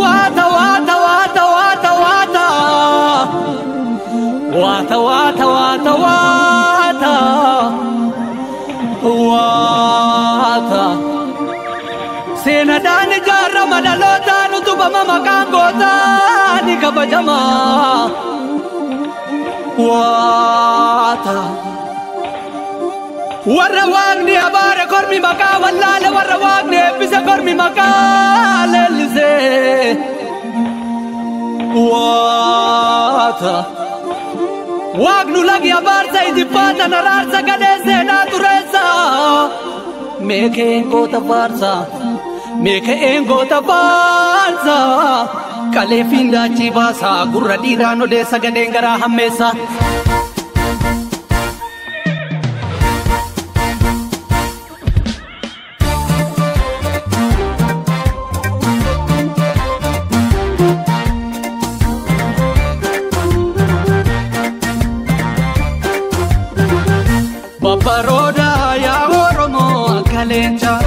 Wata wata wata wata wata wata wata wata wata wata Sena dani jarra madalota nutuba mama kangota ni kabajama wata warra wagni abare kormi maka wallale warra wagni ebise kormi maka lelze wata wagnu lagi abar saidi pata nararsa gadese na turesa meke engota farsa meke engota farsa kale finda chibasa gurra dirano de sagadengara hamesa Baroda ya Oromo kalenja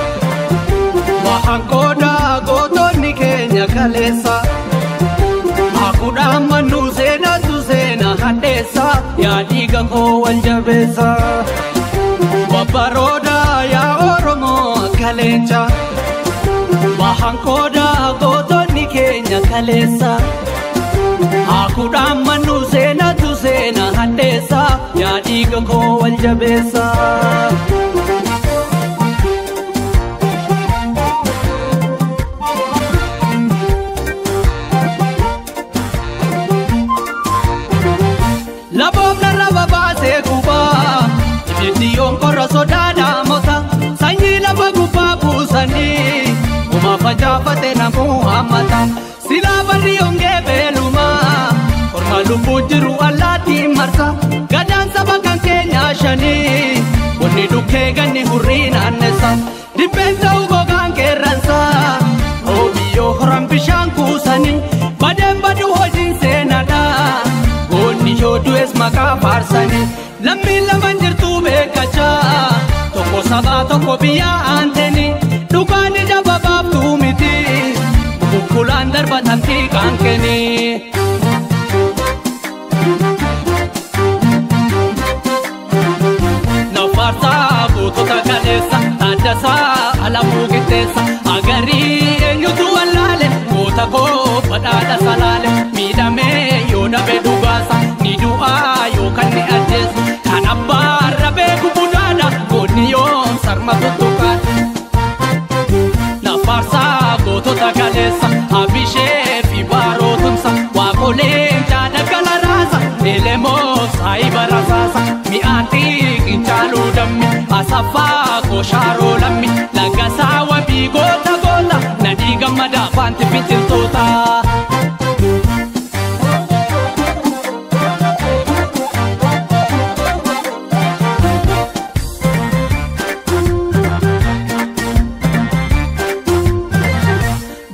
Wahankoda gotoni Kenya kalesa Akuda manu zena tu zena handesa Ya diga ko waljabesa Baroda ya Oromo kalenja Wahankoda gotoni Kenya kalesa Akuda manu zena tu zena handesa Ya diga ko waljabesa Labom na raba base kuba Ibitiyon koro sodada mota Sanyi laba kuba busani Uma fajafate na muhamata Sila bari yonge beluma Korma lupu jiru alati marsa Gadan sabakan Kenya shani Wani duke gani hurina nesa Dipenta ugo gange ransa Obiyo horam bishan kusani Badem badu hojin senada Goni jodu es maka farsani Lammi laman jirtu bekacha Toko saba toko biya anteni Dukani jababab tumiti Bukulan darbat hamti kankeni Nafarsa butota kalesa Tadasa alamu gitesa Agari enyutu alale Kota ko padada salale Midame yoda bedugasa Nidua yo kani adjes Kanabbar rabe kubudada Goni yon sarma tutukan Nafarsa butota kalesa Abishe fibaro tumsa Wakole jada kalarasa Elemos aibarasasa Mi antik inchalu dammi Asafa ko sharo lammi Lagasa wabi gota gota Nadiga mada fanti pitil tota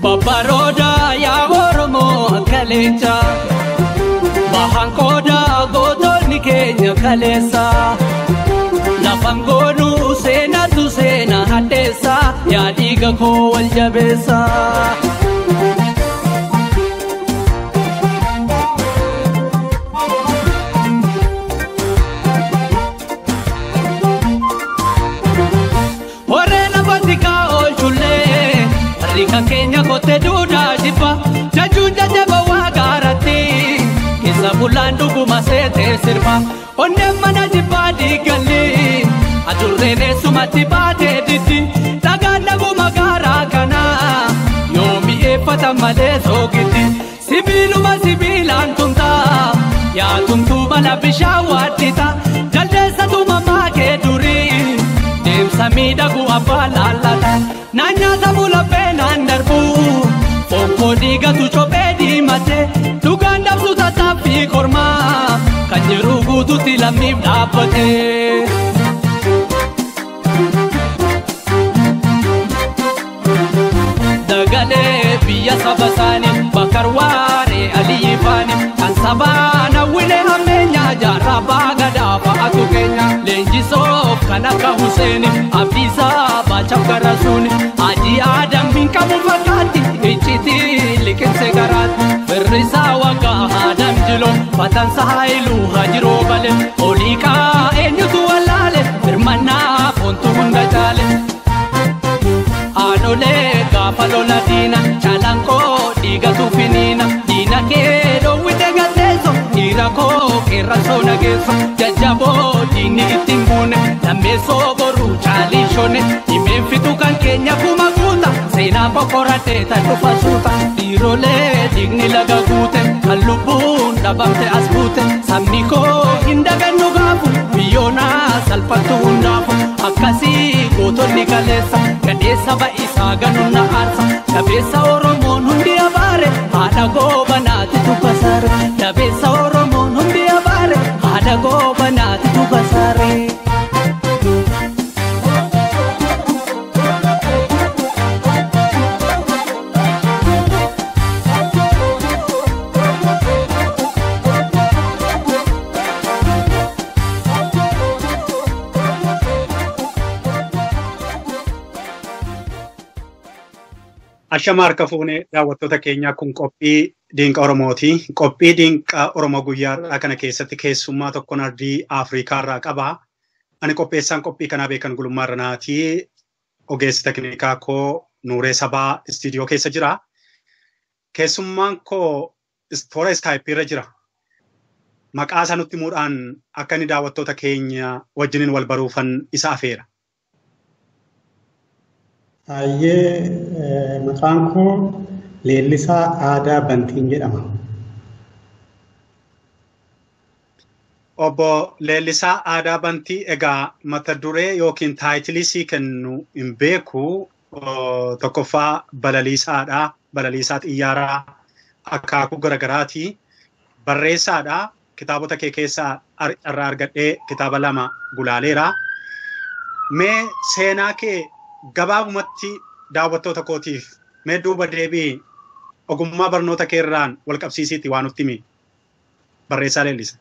Baroda ya Oromo kalenja Bahankoda gotoni Kenya kalesa Lafangonu sena tu sena hatesa Ya diga ko waljabesa Orena batika olchule Rika Kenya kote duda jipa Jajunja jaba wagarati Kisa bulandu gumasete sirpa Onne mana jipa digali Adurrene sumati bate didi Tagana gumagara kana Yomi efata male sogiti Sibiluma sibilan tumta Ya tumtu bala bishawadita Jaldesa tumama ke duri Demsa midagu abalalata Nanya tabula penan darbu Foko diga tu chopedi mate Tuganda suta tapi korma Kanyeru gutu tilamib dapate Dagale biya sabasani Bakarware alifani Kan sabana wile hamenya Jaraba gadafa atu Kenya Lenji sof kanaka Huseni Abisa bacham karasuni Aji ada miti liqimse garaat firrisaa waggaa haadam jilo fatansa haayiluu hajiroo bale oliiqaa eenyutu wallaale firmannaa foontu hunda caale aanolee gaafa lola diina calankoo dhiigatu finiina diina kee dhoowwite gateesso dhiira koo qeerransoo nageesso jajjaboo diinni ittiin buune lammeessoo boruu caaliishone himeen fitu kan keenya kuma guuta seenaa kokoradhee tan dhufa suuta dhiirolee dhiigni laga guute kan lubbuun dhabamte as buute sabni koo hin dagannu gaafu biyyoonaa salphattu hundaafu akkasii gootonni kaleessa gadheessa ba'isaa ganuunna aarsa dabeessa Oromoon hundi abaare haadha goobanaati tubasaare dabeessa Oromoon hundi abaare haadha goobanaati tubasaare. Ashama harka fuune daawwattoota keenyaa kun qophii Dinqa Oromooti. Qophii Dinqa Oromoo guyyaa kana keessatti keessummaa tokkoon ardii Afrikaa irraa qaba. Ani qopheessaan qophii kanaa beekan Gulummaa Irranaati. Ogeessi teknikaa koo Nuuree Sabaa istiidiyoo keessa jira. Keessummaan koo toora iskaayipii irra jira. Maqaa isaa nutti himuudhaan akka inni daawwattoota keenya wajjiniin wal baruufan isa afeera. Maqaan koo Leellisaa Aadaa Bantiin jedhama. Obbo Leellisaa Aadaa Bantii egaa mata duree yookiin taayitilii sii kennu hin beeku tokkoffaa balaliisaadha. Balaliisaa Xiyyaaraa akaakuu garagaraati. Barreessaadha. Kitaabota kee keessaa irraa argadhee kitaaba 2 gulaaleera. Mee seenaa kee gabaabumatti daawwattoota kootiif mee duuba deebii ogummaa barnoota keerraan wal qabsiisiitti waan nutti himi barreessaa Leellisa.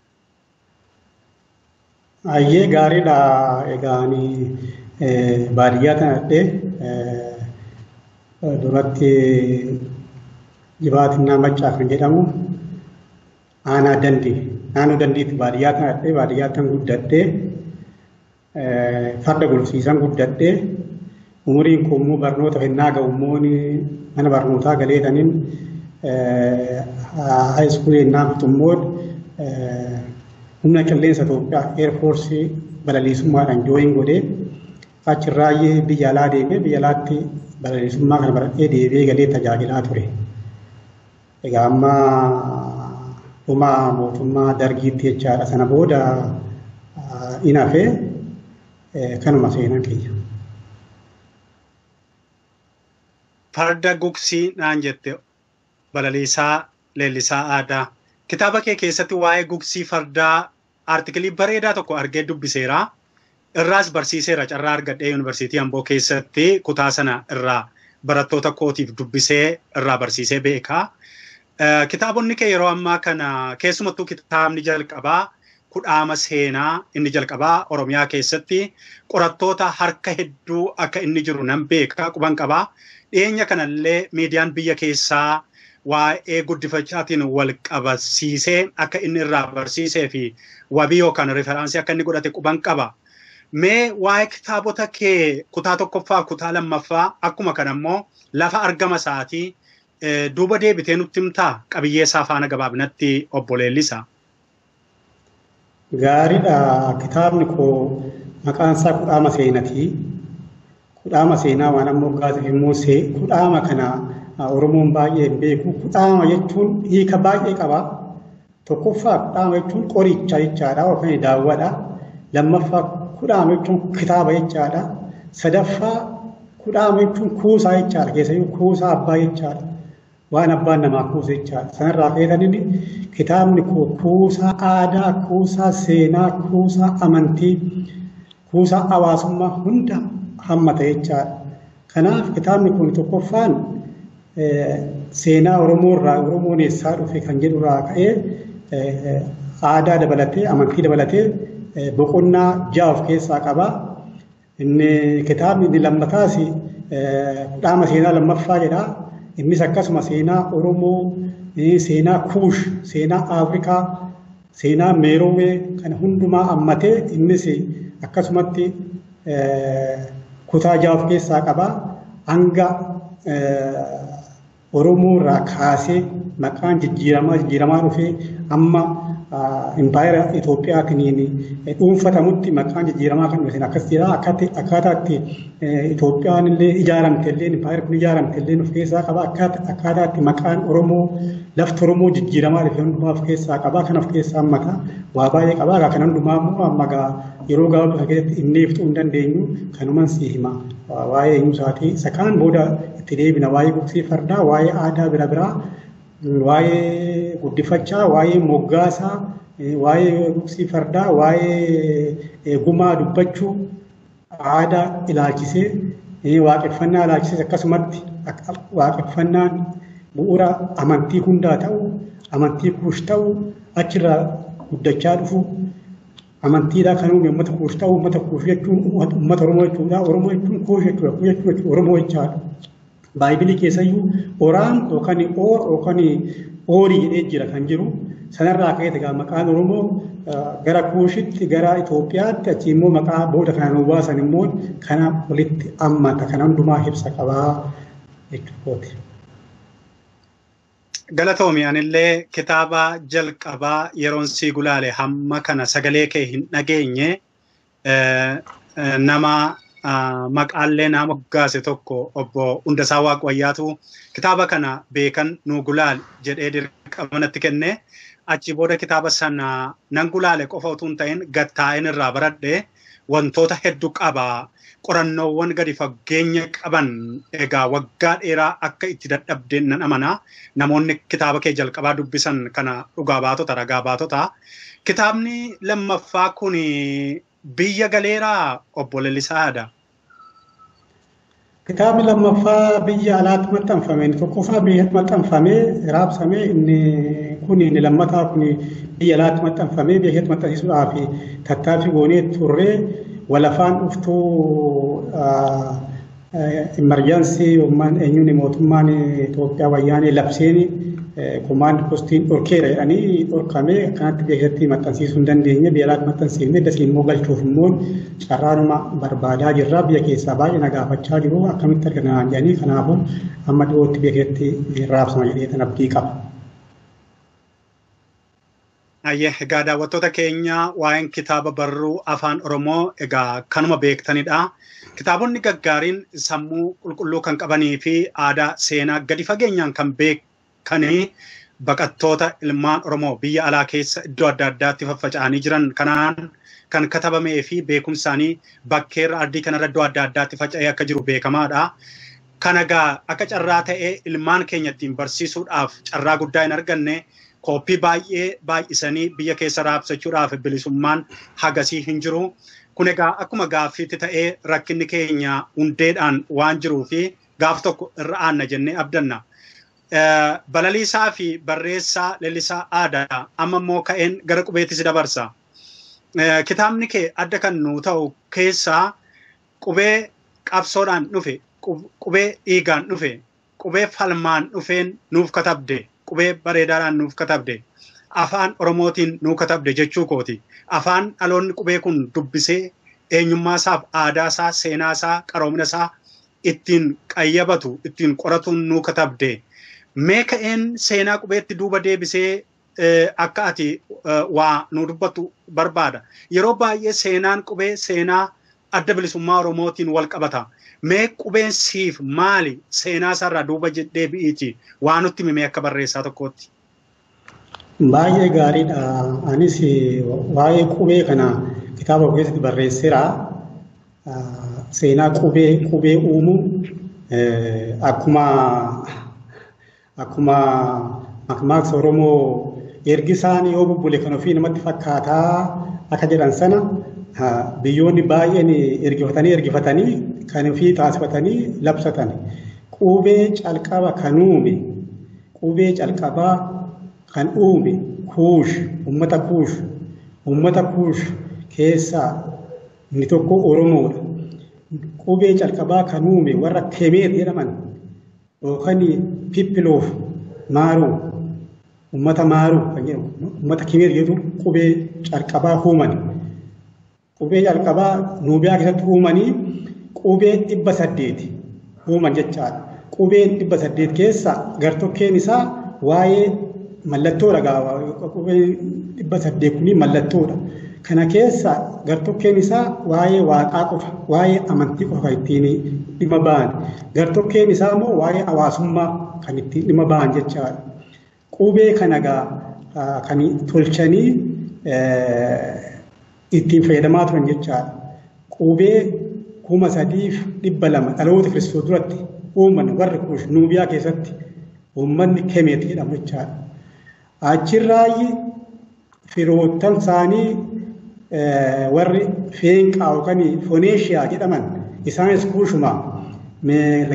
Gaariidha. Egaa ani baadiyyaa tanadhee duratti Jibaatinaa Maccaa kan jedhamu aanaa Dandii. Naannoo Dandiitti baadiyyaa tanadhee baadiyyaa tan guddadhee farda gulufsiisan guddadhee umuriin kun immoo barnoota fennaa ga'ummoon mana barnootaa galeetaniin haayiskuulii innaa fitummoon humna qilleensa Itoophiyaa eerfoorsii balaliisummaadhaan jooyin godhee achirraayyee biyya alaa deemee biyya alaatti balaliisummaa kana baradhee deebi'ee galee tajaajilaa ture. Egaa amma dhuma mootummaa Dargiitti jechaadha. Sana booda in hafee kanuma seenaa keenya. Farda gugsii naan jette balaliisaa Leellisaa Aadaa. Kitaaba kee keessatti waa'ee gugsii fardaa artikelii bareedaa tokko argee dubbiseera. Irraas barsiiseera carraa argadhee yuunivarsiitii Amboo keessatti kutaa sana irraa barattoota kootiif dubbisee irraa barsiisee beeka. Kitaabonni kee yeroo ammaa kana keessumattuu kitaabni jalqabaa kudhaama seenaa inni jalqabaa Oromiyaa keessatti qorattoota harka hedduu akka inni jiru nan beeka quban qabaa. Dhiyeenya kanallee miidiyaan biyya keessaa waa'ee guddifachaatiin wal qabasiisee akka inni irraa barsiisee fi wabii yookaan referaansii akka inni godhate quban qaba. Mee waa'ee kitaabota kee kutaa tokkoffaa kutaa lammaffaa akkuma kanammoo lafa argama isaatii duuba deebitee nutti himtaa qabiyyee isaa faana gabaabinatti obbo Leellisa. Gaariidha. Kitaabni koo maqaan isaa kudhaama seenatii. Kudhaama seenaa waan ammoo gaazexaa immoo kudhaama kana Oromoon baay'ee hin beeku. Kudhaama jechuun hiika baay'ee qaba. Tokkoffaa kudhaama jechuun qoricha jechaadha yookaan daawwadha. Lammaffaa kudhaama jechuun kitaaba jechaadha. Sadaffaa kudhaama jechuun kuusaa jechaadha. Keessayyuu kuusaa abbaa jechaadha. Waan abbaan namaa kuusa jechaadha. Sanarraa ka'eetanii kitaabni koo kuusaa aadaa, kuusaa seenaa, kuusaa amantii, kuusaa hawaasummaa hunda hammata jechaadha. Kanaaf kitaabni kun tokkoffaan seenaa Oromoo irraa Oromoon eessaa dhufe kan jedhurraa ka'ee aadaa dabalatee amantii dabalatee boqonnaa 6 of keessaa qaba. Inni kitaabni inni lammataas kudhaama seenaa lammaffaa jedha. innis akkasuma seenaa Oromoo, seenaa Kuush, seenaa Afrikaa, seenaa Meerowee kana hundumaa hammatee innis akkasumatti kutaa jaaf keessaa qaba. Hanga Oromoo irraa kaasee maqaan jijjiiramaa dhufee amma impaayera Itoophiyaa kaniin dhuunfatamutti maqaan jijjiiramaa kan dhufe akkas jira. Akkaataa itti Itoophiyaan illee ijaaramte illee impaayera kun ijaaramte illee of keessaa qaba. Akkaataa itti maqaan Oromoo lafti Oromoo jijjiiramaa dhufe hundumaa of keessaa qaba. Kan of keessaa hammata waa baay'ee qaba. Kan hundumaa immoo amma yeroo gabaabaa keessatti inni ibsuu hin dandeenyu kanuman si hima. Waa'ee eenyusaatii isa kaan booda itti deebina waa'ee gugsii fardaa, waa'ee aadaa biraa, waa'ee guddifachaa, waa'ee moggaasaa, waa'ee gugsii fardaa, waa'ee gumaa dubbachuu, aadaa ilaalchisee, waaqeffannaa ilaalchisee akkasumatti waaqeffannaan bu'uura amantii hundaa ta'u, amantii kuush ta'u, achirraa guddachaa dhufu. Amantiidhaa kan uummata kuush ta'u, uummata kuush jechuun uummata Oromoo jechuudha. Oromoo jechuun kuush jechuudha. Kuush jechuun Oromoo jechaadha. Baayibilii keessayyuu oraan yookaan oorii jedhee jira kan jiru. Sanarraa ka'eeti egaa maqaan Oromoo gara kuushitti gara Itoophiyaatti achi immoo maqaa booda kana nu baasan immoo kana walitti hammata kana hundumaa ibsa qabaa jechuudha. Galatoomi anillee kitaaba jalqabaa yeroon sii gulaale hamma kana sagalee kee hin dhageenye nama maqaallee nama moggaase tokko obbo Hundasaa Waaqwayyaatu kitaaba kana beekan nu gulaale jedhee dirqama natti kenne. Achi booda kitaaba sana nan gulaale qofa utuu hin ta'in gattaa'een irraa baradhe wantoota hedduu qaba. Qorannoowwan gadi fageenya qaban egaa waggaa dheeraa akka itti dadhabdeen nan amana. Namoonni kitaaba kee jalqabaa dubbisan kana dhugaa baatota ragaa baatota. Kitaabni lammaffaa kun biyya galeeraa obbo Lalisaa Aadaa. Kitaabni lammaffaa biyya alaatti maxxanfame tokkoffaa biyyatti maxxanfame raabsame inni lammataa kun biyya alaatti maxxanfame biyyatti maxxansiisuudhaaf tattaaffii goonee turre. Walafaan dhuftuu emerjensii eenyuun mootummaan Itoophiyaa wayyaanee labseen komaand postiin dhorkeera jedhanii dhorkame akkanatti beekatti maxxansiisuu hin dandeenye biyya alaatti maxxansiifne dasii immoo galchuuf immoo carraanuma barbaadaa jirra biyya keessaa baay'ee nagaafachaa jiru akkamitti arganaan jedhanii kanaafuu amma dhiyootti beekatti raabsama jedhee tan abdii qaba. Egaa daawwattoota keenya waa'een kitaaba barruu afaan Oromoo egaa kanuma beektanidha. Kitaabonni gaggaariin sammuu qulqulluu kan qabanii fi aadaa seenaa gadi fageenyaan kan beekanii baqattoota ilmaan Oromoo biyya alaa keessa iddoo adda addaatti faffaca'anii jiran kanaan kan katabamee fi beekumsaanii bakkeerra ardii kanarra iddoo adda addaatti faca'ee akka jiru beekamaadha. Kan egaa akka carraa ta'ee ilmaan keenya ittiin barsiisuudhaaf carraa guddaa hin arganne. Koppii baay'isanii biyya keessa raabsachuudhaaf bilisummaan hagasii hin jiru. Kun egaa akkuma gaaffiitti ta'ee rakkinni keenya hundeedhaan waan jiruu fi gaaf tokko irra aanna jennee abdanna. Balaliisaa fi barreessaa Lalisaa Aadaa amma immoo ka'een gara qubeettis dabarsa. Kitaabni kee adda kan nu ta'u keessaa qubee qabsoodhaan dhufe, qubee dhiigaan dhufe, qubee falmaan dhufeen nuuf katabde. Qubee bareedaadhaan nuuf katabde afaan Oromootiin nuuf katabde jechuu kooti. Afaan dhaloonni qubee kun dubbisee eenyummaasaaf aadaasaa, seenaasaa, qaroominasaa ittiin qayyabatu, ittiin qoratuun nuuf katabde. Mee ka'een seenaa qubeetti duuba deebisee akka ati waa nu dubbattu barbaada. Yeroo baay'ee seenaan qubee seenaa adda bilisummaa Oromootiin wal qabata. Mee qubeen siif maali seenaa isaarraa duuba deebi'iiti waan nutti himee akka barreessaa tokkootti. Baay'ee gaariidha. Anis waa'ee qubee kana kitaaba keessatti barreesseera. Seenaa qubee uumuu akkuma makmaaksa Oromoo ergi isaanii yoo bubbule kan ofii namatti fakkaataa akka jedhan sana biyyoonni baay'een ergifatanii kan ofii taasifatanii labsatan. Qubee calqaba kan uume, qubee calqabaa kan uume Kuush, uummata Kuush keessaa inni tokko Oromoodha. Qubee calqabaa kan uume warra Kemeet jedhaman yookaan pippiloof maaruu ummata maaruu kan jedhamu ummata kimeer jedhu qubee calqabaa uumani. Qubee calqabaa Nuubiyaa keessatti uumanii qubee 800 uuman jechaadha. Qubeen 800 keessa gartokkeen isaa waa'ee mallattoodha gaafa qubeen 800 kuni mallattoodha. Kana keessa gartokkeen isaa waa'ee waaqaa qofa, waa'ee amantii qofa ittiin dhimma ba'an. Gartokkeen isaa immoo waa'ee hawaasummaa kan ittiin dhimma ba'an jechaadha. Qubee kana kan tolchanii ittiin fayyadamaa turan jechaadha. Qubee 3,200 dhaloota Kiristoos duratti uuman warri Kuush Nuubiyaa keessatti uummanni Kemeet jedhamu jechaadha. Achirraayi firoottan isaanii warri Feenqaa yookaan Foneeshiyaa jedhaman isaanis Kuushuma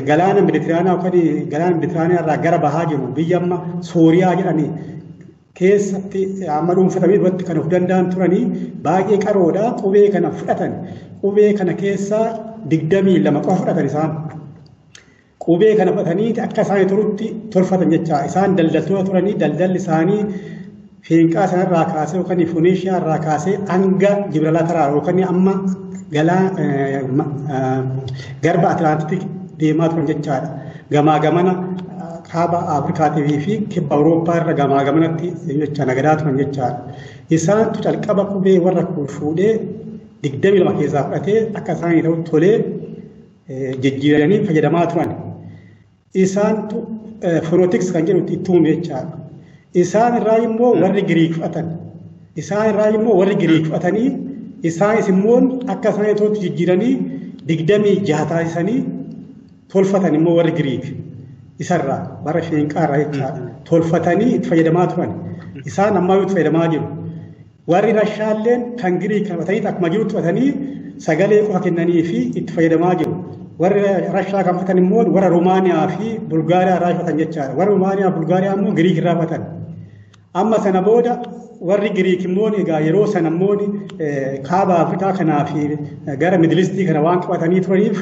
galaana Meditiraaniyaa yookaan galaana Meditiraaniyaa irraa gara bahaa jiru biyya amma Sooriyaa jedhanii keessatti amma dhuunfatamee duratti kan of danda'an turanii baay'ee qaroodha. Qubee kana fudhatan. Qubee kana keessaa 22 qofa fudhatan isaan. Qubee kana fudhatanii akka isaan turutti tolfatan jecha isaan daldaltoota turanii daldalli isaanii Feenqaa sanarraa kaasee yookaan Foneeshiyaa irraa kaasee hanga Jibralataraa yookaan amma garba Atlaantik deemaa turan jechaadha. Gamaa gamana kaaba Afrikaatii fi kibba Awurooppaa irra gamaa gamanatti jecha nagadaa turan jechaadha. Isaantu calqaba qubee warra fuudhee 22 keessaa fudhatee akka isaanii ta'u tolee jijjiiranii fayyadamaa turan. Isaantu fonootiks kan jedhu itti uume jechaadha. Isaan irraa immoo warri Giriik fudhatan. Isaan irraa immoo warri Giriik fudhatanii isaanis immoo akka isaanii ta'utti jijjiiranii 26 taasisanii tolfatan immoo warri Giriik. Isarraa warra Feenqaa irraa jechaadha. Tolfatanii itti fayyadamaa turan. Isaan ammaa itti fayyadamaa jiru. Warri Rashaalleen kan Giriik qabatanii akkuma jirutti fudhatanii sagalee qofa kennanii fi itti fayyadamaa jiru. Warri Rashaa kan fudhatan immoo warra Roomaaniyaa fi Bulgaariyaa irraa fudhatan jechaadha. Warri Roomaaniyaa fi Bulgaariyaa immoo Giriik irraa fudhatan. Amma sana booda warri Giriik immoo egaa yeroo sana immoo kaaba Afrikaa kanaa fi gara Midilistii kana waan qabatanii turaniif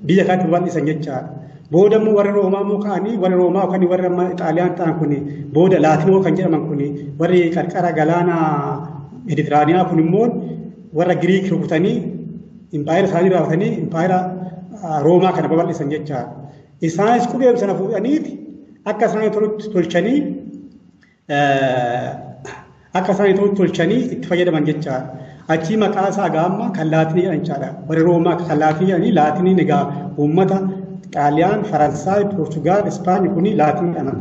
biyya kanatti bal'isan jechaadha. Booda immoo warri Roomaa immoo ka'anii warri Roomaa yookaan warri amma Xaaliyaan ta'an kun booda Laatimoo kan jedhaman kun warri qarqara galaana Meditiraaniyaa kun immoo warra Giriik rukutanii impaayira isaanii raawwatanii impaayira Roomaa kana babal'isan jechaadha. Isaanis qubee sana fuudhaniiti akka isaanii tolchanii itti fayyadaman jechaadha. Achii maqaa isaa gaamma kan Laatinii jedhan jechaadha. Warri Roomaa kan Laatinii jedhanii Laatiniin egaa uummata Xaaliyaan, Faransaay, Poortugaal, Ispaanii kuni Laatinii jedhaman.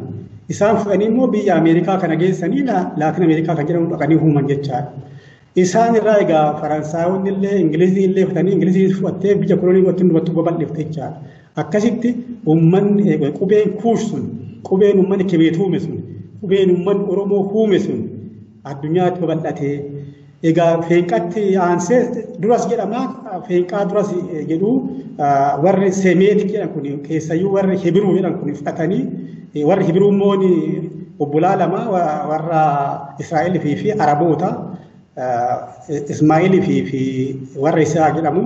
Isaan fudhanii immoo biyya Ameerikaa kana geessanii Laatin Ameerikaa kan jedhamu dhaqanii uuman jechaadha. Isaan irraa egaa Faransaayonni illee Ingilizii illee fudhanii Ingilizii fudhattee biyya kolonii wajjin dubattuu babal'ifte jechaadha. Akkasitti uummanni qubeen Kuush sun qubeen uummanni Kemeet uume sun qubeen uummanni Oromoo uume sun addunyaatti babal'atee egaa Feenqaatti aansee duras jedhama. Feenqaa duras jedhu warri Semeetik jedhan kun keessayyuu warri Hibiruu jedhan kun fudhatanii warri Hibiruu immoo obbolaa lama warra Israa'elii fi Araboota Ismaa'ilii fi warra Isaa jedhamu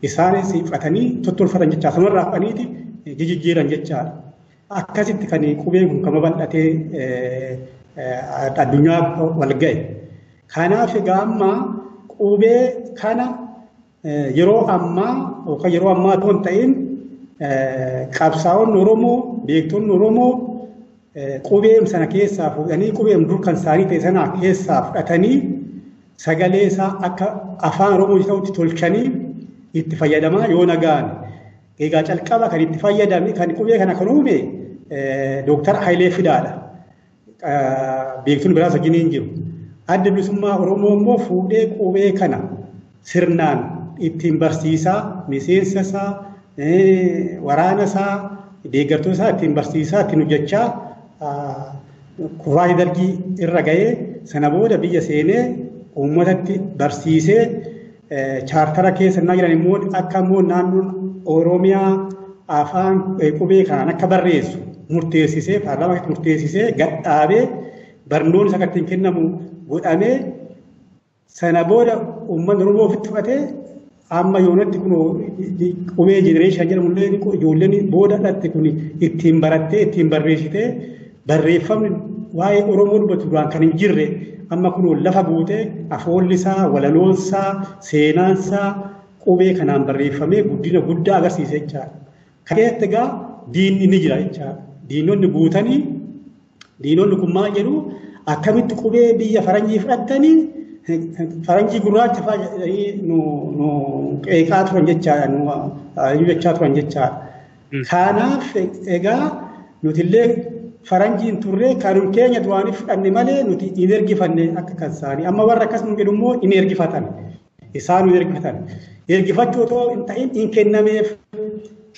isaanis fudhatanii tottolfatan jecha sanarraa fudhaniiti jijjiiran jechaadha. Akkasitti kan qubeen kun kan babal'atee addunyaa wal ga'e. Kanaaf egaa amma qubee kana yeroo ammaa yookaan yeroo ammaa otoo hin ta'in qabsaa'onni Oromoo beektonni Oromoo qubeem sana keessaa fuudhanii qubeem dur kan isaanii ta'e sana keessaa fudhatanii sagalee isaa akka afaan Oromoo ta'utti tolchanii itti fayyadamaa yoo nagaan. Egaa calqaba kan itti fayyadame kan qubee kana kan uume Dooktar Hayilee Fidaadha. Beektonni biraas wajjin hin jiru. Adda bilisummaa Oromoo immoo fuudhee qubee kana sirnaan ittiin barsiisaa miseensa isaa waraana isaa deeggartoota isaa ittiin barsiisaa ittiin hojjechaa kufaatii dargii irra ga'ee sana booda biyya seenee uummatatti barsiisee chaartara keessa naa jiran immoo akka immoo naannoon Oromiyaa afaan qubee kanaan akka barreessu murteessisee paarlaamaa murteessisee gadhaabee barnoonni isa ittiin kennamu godhamee sana booda uummanni Oromoo ofitti fudhatee amma yoonatti kun qubee generation jedhamullee ijoolleen booda dhatte kun ittiin barattee ittiin barreessitee barreeffamni waa'ee Oromoo dubbatu duraan kan hin jirre amma kun lafa buutee afoollisaa walaloonsaa seenaansaa qubee kanaan barreeffamee guddina guddaa agarsiisee jechaadha. Kaneetti egaa diinni ni jira jechaadha. Diinonni guutanii diinonni kun maal jedhu akkamitti qubee biyya faranjii fudhattanii faranjii gurraacha fa'aa nu qeeqaa turan jechaadha nu jechaa turan jechaadha. Kanaaf egaa nutillee faranjiin turree kan keenya duraanii fudhanne malee nuti hin ergifanne akka kan isaanii amma warra akkasuma jedhu immoo hin ergifatan isaan hin ergifatan ergifachuu otoo hin ta'in hin kennameef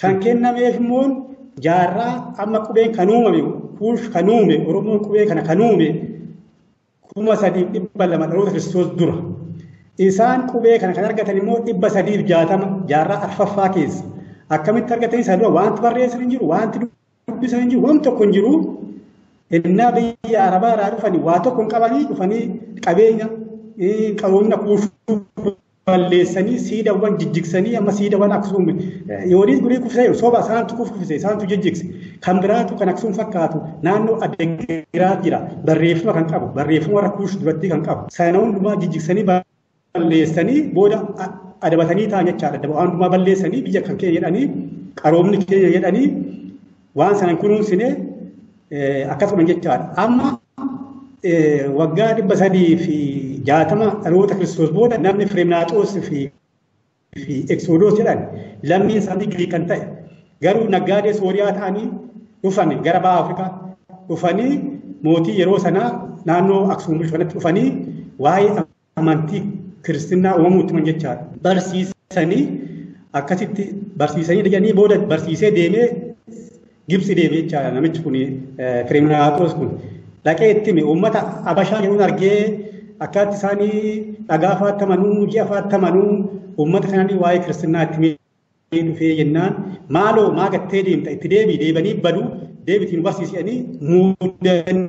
kan kennameef immoo jaarraa amma qubeen kan uumame kuush kan uume Oromoon qubee kana kan uume 3,200 dhaloota Kiristoos dura isaan qubee kana kan argatan immoo 360 jaarraa arfaffaa keessa akkamitti argatanii isaa dura wanti barreessan hin jiru wanti dubbisan hin jiru waan tokko hin jiru innaa biyya Arabaa irraa dhufanii waa tokko hin qabanii dhufanii qabeenya qaroomina kuushuu balleessanii siidawwan jijjigsanii amma siidawwan akkasuma yooniis gurii kufsee soba isaantu kufse isaantu jijjigse kan biraatu kan akkasuma fakkaatu naannoo adda jira barreeffama kan qabu barreeffama warra kuush duratti kan qabu sana hundumaa jijjigsanii balleessanii booda adabatanii ta'an jechaadha waan hundumaa balleessanii biyya kan keenya jedhanii qaroomni keenya jedhanii waan sanan kunuunsine akkasuma jechaadha amma waggaa 360 dhaloota Kiristoos booda namni Firemnaaxoos fi Eksoodoos jedhan lammiin isaanii Giriik kan ta'e garuu naggaadee Sooriyaa ta'anii dhufan gara baha Afrikaa dhufanii mootii yeroo sanaa naannoo Aksuum bulchifamatti dhufanii waa'ee amantii Kiristinnaa uumamuutti man jechaadha barsiisanii akkasitti barsiisanii dhaqanii booda barsiisee deemee Gibsi deemee jechaadha namichi kun Firemnaaxoos kun dhaqee itti uummata Abashaa jedhuun argee akkaatti isaanii dhagaa faattamanuu ji'a faattamanuu uummata kananii waa'ee Kiristinnaa itti dhufee jennaan maaloo maa gattee deemta itti deebanii badu deebitiin barsiisanii muudanii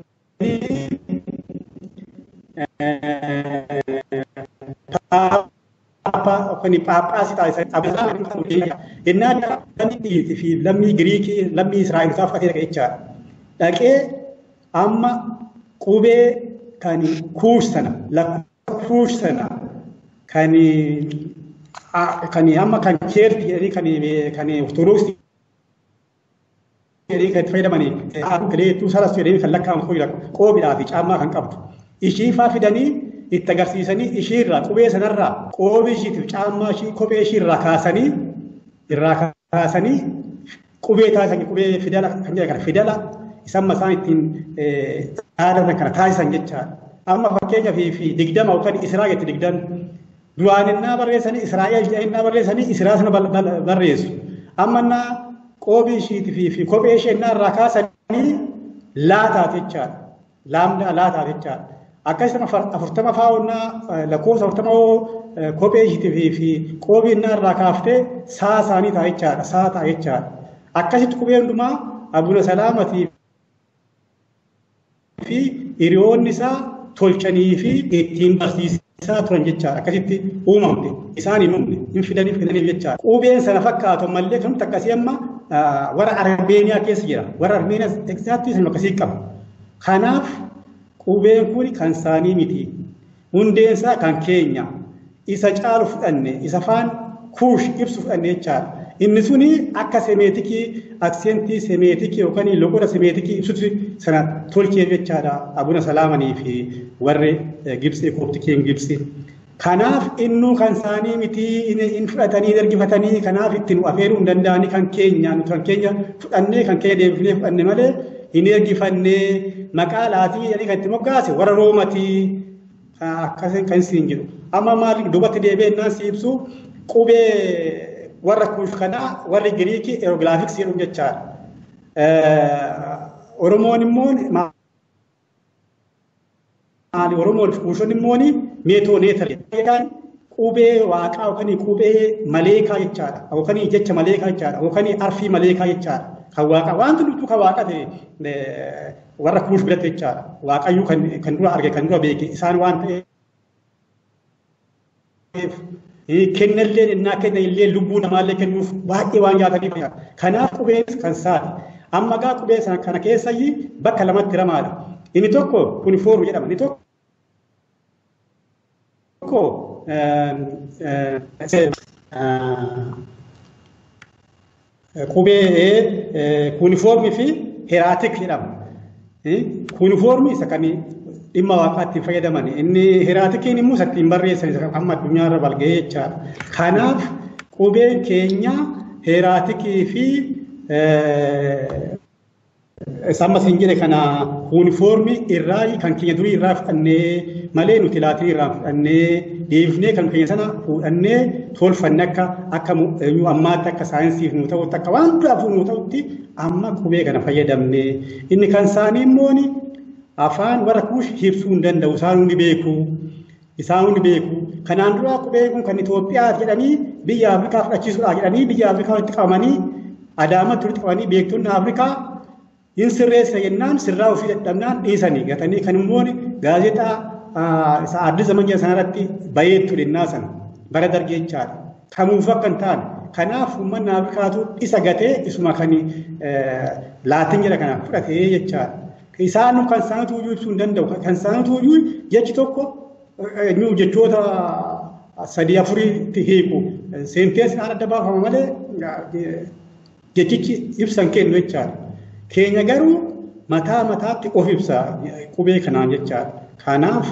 Paaphaasii taasisan jennaan lammii Giriikii lammii Israa'elotaa fudhatee dhaqa jechaadha. Dhaqee amma qubee kan kuush sana lakkoofsa kuush sana kan amma kan keerti jedhanii kan ortodoksii jedhanii kan itti fayyadamanii kileettuu salas jedhanii kan lakkaa'amu qoobiidhaa fi caammaa kan qabdu ishii faa fidanii itti agarsiisanii ishiirraa qubee sanarraa qoobii ishiitiif caammaa ishii kophee ishiirraa kaasanii qubee taasisanii qubee fidala kan jedhan kana fidala isaan isaan ittiin dhaadatan kana taasisan jechaadha. Amma fakkeenyaaf fi 20 yookaan Israa'eelitti 20 duraaninaa barreessanii Israa'eel jedhanii barreessanii Israa'eel sana barreessu. Amma qoobii ishiitii fi kophee ishee irraa kaasanii laataaf jechaadha. Laamdaa laataaf jechaadha. Akkasuma 40 faa'onnaa lakkoofsa 40 kophee ishiitii fi qoobii irraa kaaftee saa isaanii ta'a jechaadha. Saa ta'a jechaadha. Akkasitti qubee hundumaa Abuna Salaamatii fi hiriyoonni isaa tolchanii fi ittiin barsiisaa turan jechaadha. Akkasitti uumamte isaan hin uumne hin fidaniif jechaadha. Qubeen sana fakkaatu mallee kan akkasii amma warra Armeeniyaa keessa jira. Warra Armeeniyaa exactly sun akkasii qaba. Kanaaf qubeen kun kan isaanii miti. Hundeen isaa kan keenya. Isa caalu fudhanne isa afaan kuush ibsu fudhanne jechaadha. Inni suni akka semeetikii aksentii semeetikii yookaan logoda semeetikii ibsutti sana tolchee jechaadha Abuna Salaamanii fi warri Gibsi kooptikiin Gibsi. Kanaaf innuu kan isaanii miti in fudhatanii ergifatanii kanaaf ittiin afeeruu hin danda'anii kan keenya fudhannee kan keenya deebifnee fudhanne malee hin ergifannee maqaa laatii jedhanii kan itti moggaase warra Roomatii akkasiin kan isiin jedhu. Amma maal dubatti deebi'ennaan si ibsu qubee warra kuush kanaa warri Giriikii eerogiraafiksii jedhu jechaadha. Oromoon immoo maali Oromoon kuushonni immoo meetooneetari. Qubee waaqaa yookaan qubee maleekaa jechaadha. Yookaan jecha maleekaa jechaadha. Yookaan arfii maleekaa jechaadha. Kan waaqaa wanti nuti kan waaqa ta'e warra kuush biratti jechaadha. Waaqayyuu kan dura arge kan dura beeke isaan waan ta'eef kennallee innaa kennallee lubbuu namaallee kennuuf baay'ee waan yaataniif kanaaf qubeen kan saati amma gaa qubee sana kana keessayyi bakka lamatti ramaadha inni tokko kunifoormi jedhama inni tokko qubee kunifoormi fi heraatik jedhama kunifoormi isa kan dhimma waaqaatti fayyadaman inni heraatikiin immoo sattiin barreessan isa amma addunyaarra balga'ee jechaadha. Kanaaf qubeen keenya heraatikii fi sammas hin jedhe kana yuunifoormii irraa kan keenya durii irraa fudhannee malee nuti laatinii irraa fudhannee deebifnee kan keenya sana fudhannee tolfanne akka ammaatti akka saayinsiif nu ta'utti akka waan duraaf nu ta'utti amma qubee kana fayyadamne inni kan isaanii immoo afaan warra kuush ibsuu hin danda'u isaan hundi beeku kanaan dura qubee kun kan Itoophiyaa jedhanii biyya Afrikaa fudhachiisuudhaa jedhanii biyya Afrikaa walitti qabamanii Adaamatti walitti qabanii beektonni Afrikaa hin sirreessa jennaan sirraa ofii dadhabnaan dhiisanii gatanii kan immoo gaazexaa isa Addis Zaman jedha sanarratti bayeettu dhennaa sana bara dargeechaadha kamuuf akka hin taane kanaaf uummanni Afrikaatu isa gatee isuma kan laatin jedha kana fudhatee jechaadha. Isaan kan isaanitu iyyuu ibsuu hin danda'u. Kan isaanitu iyyuu jechi tokko jechoota 3-4 hiiku. Seenteessi aan adda baafama malee jechichi ibsan kennu jechaadha. Keenya garuu mataatti of ibsa qubee kanaan jechaadha. Kanaaf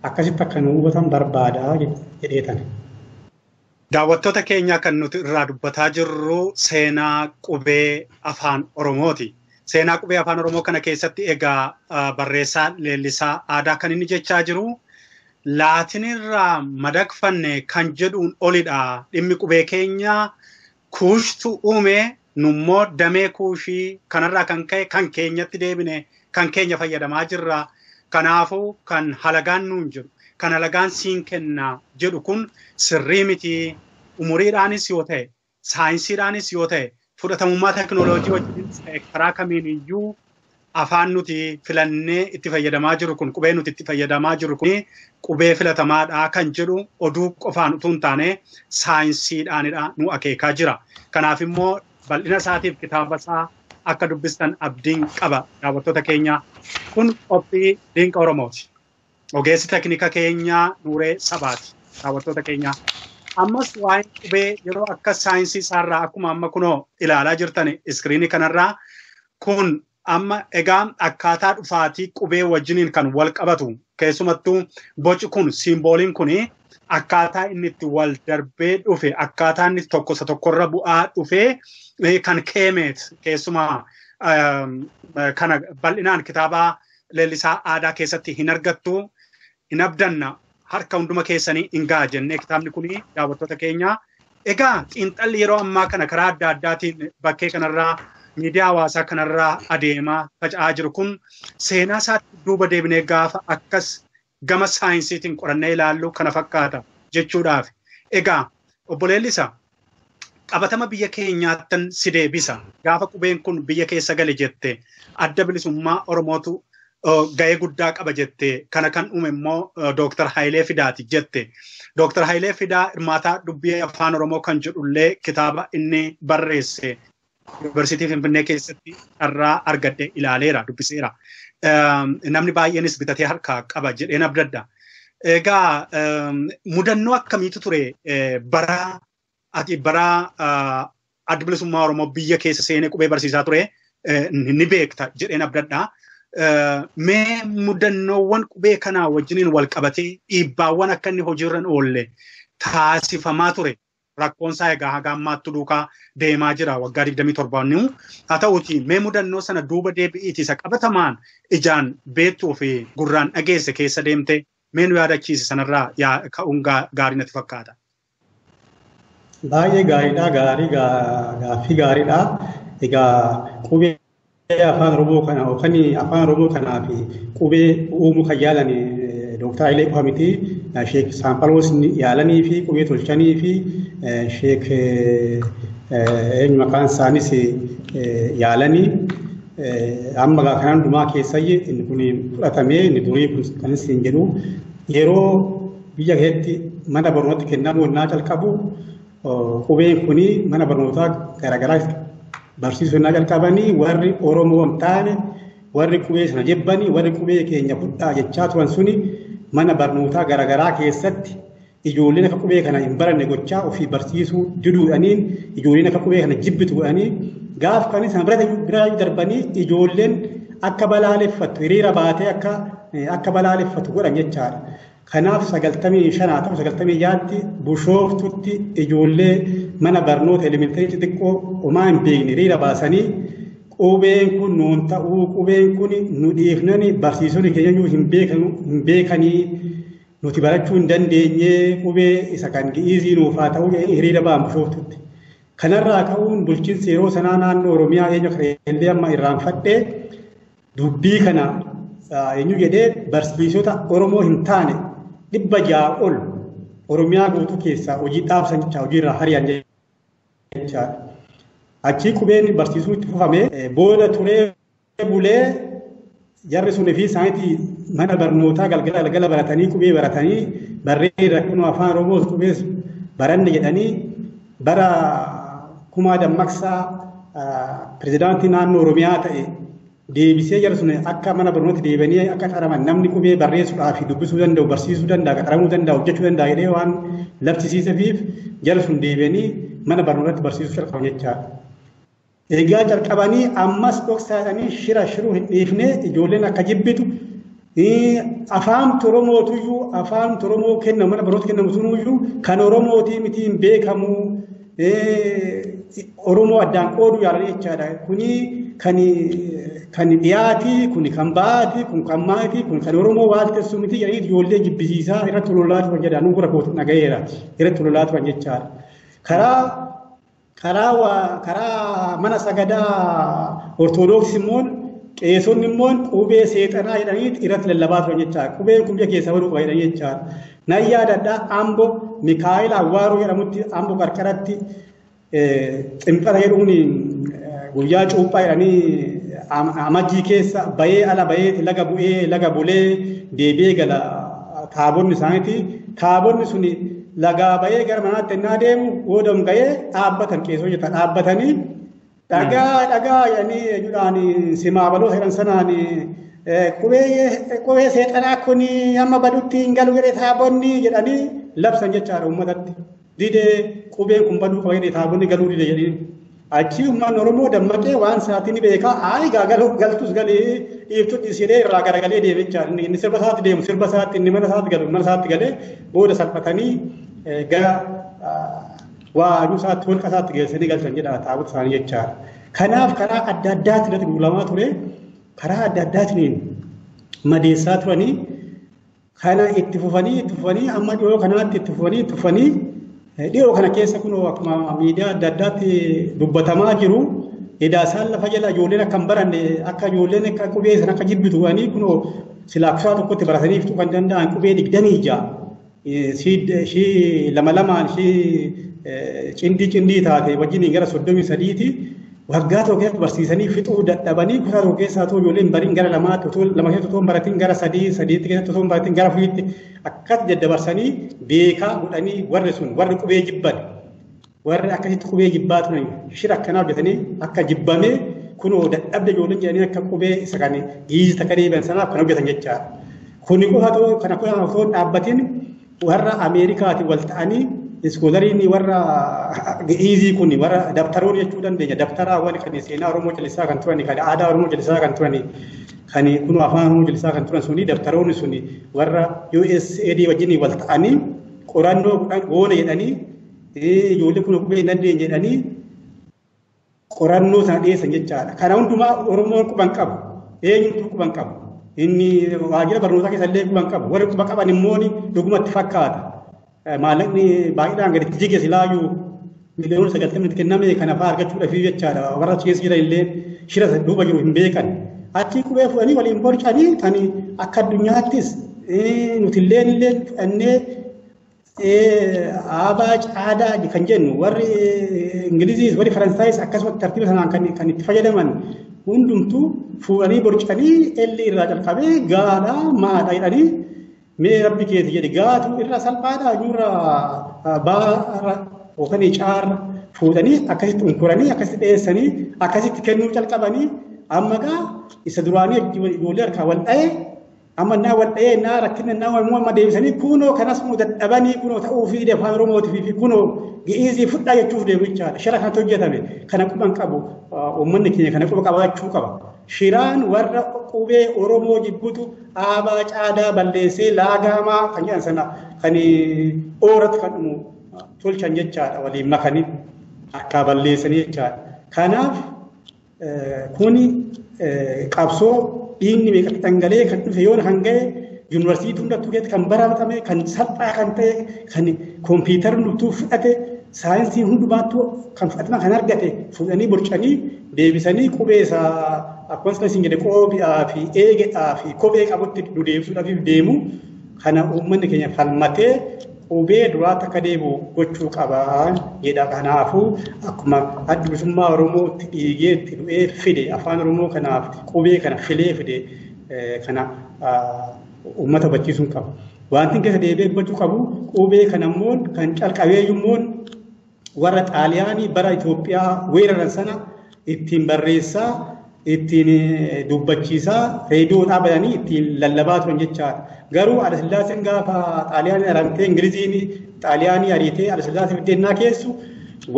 akkasitti akka nu hubatan barbaada jedheetan. Daawwattoota keenya kan nuti irraa dubbataa jirru seenaa qubee afaan Oromooti. Seenaa qubee afaan Oromoo kana keessatti egaa barreessaa leellisaa aadaa kan inni jechaa jiru laatinirraa madaqfanne kan jedhuun olidha. Dhimmi qubee keenya kuushtu uume nummoo damee kuushii kanarraa kan ka'e kan keenyatti deebine kan keenya fayyadamaa jirra. Kanaafuu kan halagaan nuun jiru kan halagaan siin kennaa jedhu kun sirrii miti umuriidhaanis yoo ta'e saayinsiidhaanis yoo ta'e fudhatamummaa teknooloojii wajjin karaa kamiin iyyuu afaan nuti filannee itti fayyadamaa jiru kun qubee nuti itti fayyadamaa jiru kun qubee filatamaadha kan jedhu oduu qofaan utuu hin taane saayinsiidhaanidha nu akeekaa jira. Kanaaf immoo bal'ina isaatiif kitaaba isaa akka dubbistan abdiin qaba daawwattoota keenya kun qophii Dinqa Oromooti. Ogeessi teknika keenya Nuuree Sabaati daawwattoota keenya. Ammas waa'ee qubee yeroo akka saayinsii isaarraa akkuma amma kunoo ilaalaa jirtan iskiriinii kanarraa kun amma egaa akkaataa dhufaatii qubee wajjiniin kan wal qabatu keessumattuu boci kun simbooliin kun akkaataa inni itti wal darbee dhufe akkaataa inni tokko isa tokkorra bu'aa dhufee kan keemeet keessumaa kana bal'inaan kitaaba leellisaa aadaa keessatti hin argattu hin abdanna. Harka hunduma keessanii ingaa jennee kitaabni kun daawwattoota keenya. Egaa xiinxalli yeroo ammaa kana karaa adda addaatiin bakkee kanarraa miidiyaa hawaasaa kanarraa adeemaa faca'aa jiru kun seenaa isaatti duuba deebinee gaafa akkas gama saayinsiitiin qorannee ilaallu kana fakkaata jechuudhaaf. Egaa obbo Leellisaa qabatama biyya keenyaattan si deebisa. Gaafa qubeen kun biyya keessa gale jette adda bilisummaa Oromootu ga'ee guddaa qaba jette kana kan uume immoo Dr. Hayilee Fidaati jette. Dr. Hayilee Fidaa hirmaataa dubbii afaan Oromoo kan jedhullee kitaaba inni barreesse Yuunivarsiitii Finfinnee keessatti irraa argadhee ilaaleera dubbiseera. Namni baay'eenis bitatee harkaa qaba jedheen abdadda. Egaa mudannoo akkamiitu ture bara adda bilisummaa Oromoo biyya keessa seenee qubee barsiisaa ture ni beekta jedheen abdadda. Mee mudannoowwan qubee kanaa wajjiniin wal qabatee dhiibbaawwan akka inni hojiirra oolle taasifamaa ture. Rakkoon isaa egaa haga ammaatti duukaa deemaa jira waggaa 27 haa ta'uuti mee mudannoo sana duuba deebi'iiti isa qabatamaan ijaan beektuu fi gurraan dhageesse keessa deemte mee nu yaadachiise sanarraa ka'uun gaarii natti fakkaata. Baay'ee gaariidha gaaffii gaariidha. Egaa qubee afaan Oromoo kana yookaan afaan Oromoo kanaa fi qubee uumuu kan yaalan Dr. Hayilee qofa miti Sheek Saampaloos yaalanii fi qubee tolchanii fi Sheek maqaan isaanis yaalanii amma kanaan hundumaa keessayye inni kun fudhatamee inni durii kun kan isin jedhu yeroo biyya keessatti mana barnootaatti kennamu naa jalqabu qubeen kuni mana barnootaa garaagaraa barsiisuu naa jalqabanii warri Oromoo hin taane warri qubee sana jibbanii warri qubee keenya fudhaa jechaa turan suni mana barnootaa garaagaraa keessatti ijoolleen akka qubee kana hin baranne gochaa ofii barsiisuu diduudhaniin ijoolleen akka qubee kana jibbituudhanii gaaf kan sana bira darbanii ijoolleen akka balaaleffatu hiriira baatee akka balaaleffatu godhan jechaadha. Kanaaf 95 Bishooftutti ijoollee mana barnoota elementarii xixiqqoo homaa hin beekne hiriira baasanii qubeen kun nuun ta'uu qubeen kun nu dhiifnani barsiisonni keenya hin beekanii nuti barachuu hin dandeenye qubee isa kan gi'izii nuuf haa ta'uu hiriira ba'an Bishooftutti. Kanarraa ka'uun bulchiinsi yeroo sanaa naannoo Oromiyaa eenyu kareellee amma irraanfadhee dubbii kana eenyu jedhee barsiisota Oromoo hin taane 600 ol Oromiyaa guutuu keessaa hojii dhaabsan jecha hojiirraa hari'an jechaadha. Achii qubeen barsiisuu itti fufamee booda turee bulee jarri sun fi isaaniitii mana barnootaa galgala baratanii qubee baratanii barreera kunoo afaan Oromoo qubee baranne jedhanii bara Kumaa Dammaqsaa pirezidaantii naannoo Oromiyaa ta'e deebisee jarri sun akka mana barnoota deebanii akka qaraman namni qubee barreessuudhaa fi dubbisuu danda'u barsiisuu danda'a qaramuu danda'a hojjechuu danda'a jedhee waan labsisiiseef jarri sun deebianii mana barnootatti barsiisuu jalqaban jechaadha. Egaa jalqabanii ammas dhoksaadhanii shiruu hin dhiifne ijoolleen akka jibbitu afaan Oromootuyyuu afaan Oromoo kennamu mana barnoota kennamu sunuyyuu kan Oromootii miti hin beekamu Oromoo addaan qooduu yaalanii jechaadha. Kuni kan dhiyaatii kuni kan ba'aatii kun kan maatii kun kan Oromoo waan teessu miti jedhanii ijoollee jibbisiisaa irratti lolaa turan jedhan gura kootiin dhagayeera irratti lolaa turan jechaadha. Karaa mana sagadaa Ortoodooksii immoo qeesonni immoo qubee seexanaa jedhanii irratti lallabaa turan jechaadha. Qubeen kun biyya keessa baduu qaba jedhanii jechaadha. Nan yaadadhaa Amboo Mikaa'el Awwaaroo jedhamutti Amboo qarqaratti ximphata jedhuun guyyaa cuuphaa jedhanii amajjii keessa bahee ala bahee laga bu'ee laga bulee deebi'ee gala taabonni isaaniiti. Taabonni suni lagaa bahee gara manaatti ennaa deemu oodam gahee dhaabbatan qeessoo jetta dhaabbatanii dhagaa jedhanii jechuudhaan simaabaloo jedhan sanaan qubee seexanaa kun amma badutti hin galu jedhee taabonni jedhanii labsan jechaadha uummatatti. Didee qubeen kun baduu qaba jedhee taabonni galuu dide jedhanii. Achi uummanni Oromoo dammaqee waan sa'aatiin beekaa ayi galtus galee dhiiftu dhiisee irraa garagalee deeme jechaadha. Inni sirba isaatti deemu sirba isaatti inni mana isaatti galu mana isaatti galee booda salphatanii gara waanuu isaatti holqa isaatti geessanii galchan jedha taabota isaanii jechaadha. Kanaaf karaa adda addaatiin irratti duulamaa ture karaa adda addaatiin madeessaa turanii kana itti fufanii amma dhiyoo kanaatti itti fufanii dhiyoo kana keessa kun akkuma miidiyaa adda addaatti dubbatamaa jiru edaa isaan lafa jala ijoolleen akka hin baranne akka ijoolleen akka qubee sana akka jibbitu ta'anii kun silaa kutaa tokkotti baratanii fixuu kan danda'an qubee 26 shii lama shii cindii taate wajjin gara 33ti waggaa tokko keessatti barsiisanii fixuu dadhabanii kutaa tokko keessaa ta'u ijoolleen bariin gara lama keessatti otoo baratiin gara sadiitti keessatti otoo baratiin gara afuriitti akkas daddabarsanii beekaa godhanii warri qubee jibban warri akkasitti qubee jibbaa turan shira akkanaa hojjetanii akka jibbamee kunoo dadhabde ijoolleen jedhanii akka qubee isa kan giizii takka deebi'an sanaaf kan hojjetan jechaadha. Kuni qofa ta'uu kana qofa otoo dhaabbatiin warra Ameerikaatiin wal ta'anii iskoolariin warra giizii kun warra dabtaroon jechuu dandeenya dabtaraawwan kan seenaa Oromoo calisaa kan turan kan aadaa Oromoo calisaa kan turan kan kun afaan Oromoo calisaa kan turan suni dabtaroonni suni warra USAID wajjin wal ta'anii qorannoo goona jedhanii ijoollee kun qubee hin dandeenye jedhanii qorannoo sana dhiyeessan jechaadha. Kana hundumaa Oromoon quban qabu eenyutu quban qabu inni waajjira barnootaa keessa illee quban qabu warri quba qaban immoo dhugumatti fakkaata. Maallaqni baay'inaan gaditti jige silaayyuu miliyoona 90 kenname kana fa'aa argachuudhaaf jechaadha. Warra keessa jiran illee shira duuba jiru hin beekan. Achi qubee fudhanii waliin borcanii tani akka addunyaattis nuti illee fudhannee aabaa caadaa kan jennu warri Ingiliziis warri Faransaayis akkasumatti tartiiba sanaan kan itti fayyadaman hundumtuu fuudhanii borcanii elli irraa calqabee gaadhaa maadhaa jedhanii mee rabbi keeti jedhi gaatu irra salphaadhaa nurra baara yookaan caarra fuudhanii akkasitti unkuranii akkasitti dhiyeessanii akkasitti kennuu calqabanii amma gaa isa duraanii ijoollee harkaa wal dha'ee amma naa wal dha'ee naa rakkina naa amma deebisanii kunoo kanas muu dadhabanii kunoo ta'uu fi afaan oromootii fi kunoo gi'izii fudhaa jechuuf deemu jechaadha. Shira kanatti hojjetame kana quban qabu uummanni keenya kana quba qabaachuu qaba. Shiraan warra qubee Oromoo jibbutu aabaa caadaa balleessee laagaamaa kan jedhan sana kan ooratti kan dhumu tolchan jechaadha waliin makanii akka balleessanii jechaadha. Kanaaf kuni qabsoo dhiigni meeqatti dhangalee kan dhufe yoon hanga'e yuunivarsiitii hundattuu keessatti kan baratame kan salphaa kan ta'e kan kompiitarri hundumtuu fudhate saayinsii hundumaattuu kan fudhatama kan argate fuudhanii burcanii deebisanii qubee isaa akkasumas isin jedhe qoobiidhaa fi eegedhaa fi kophee qabutti nu deebisuudhaaf deemu kana uummanni keenya falmatee qubee duraatti akka deebi'u gochuu qaba jedha. Kanaafuu akkuma adda bilisummaa Oromootti dhiigee itti du'ee fide afaan Oromoo kanaaf qubee kana filee fide kana uummata hubachiisuun qaba. Wanti keessa deebi'ee gochuu qabu qubee kana immoo kan calqabeeyyummoon warra Xaaliyaanii bara Itoophiyaa weeraran sana ittiin barreessaa ittiin dubbachiisaa reediyoo dhaabatanii ittiin lallabaa turan jechaadha. Garuu Alasillaaseen gaafa Xaaliyaanii aramtee Ingiliziin Xaaliyaanii ariitee Alasillaasee fiddeenyaa keessu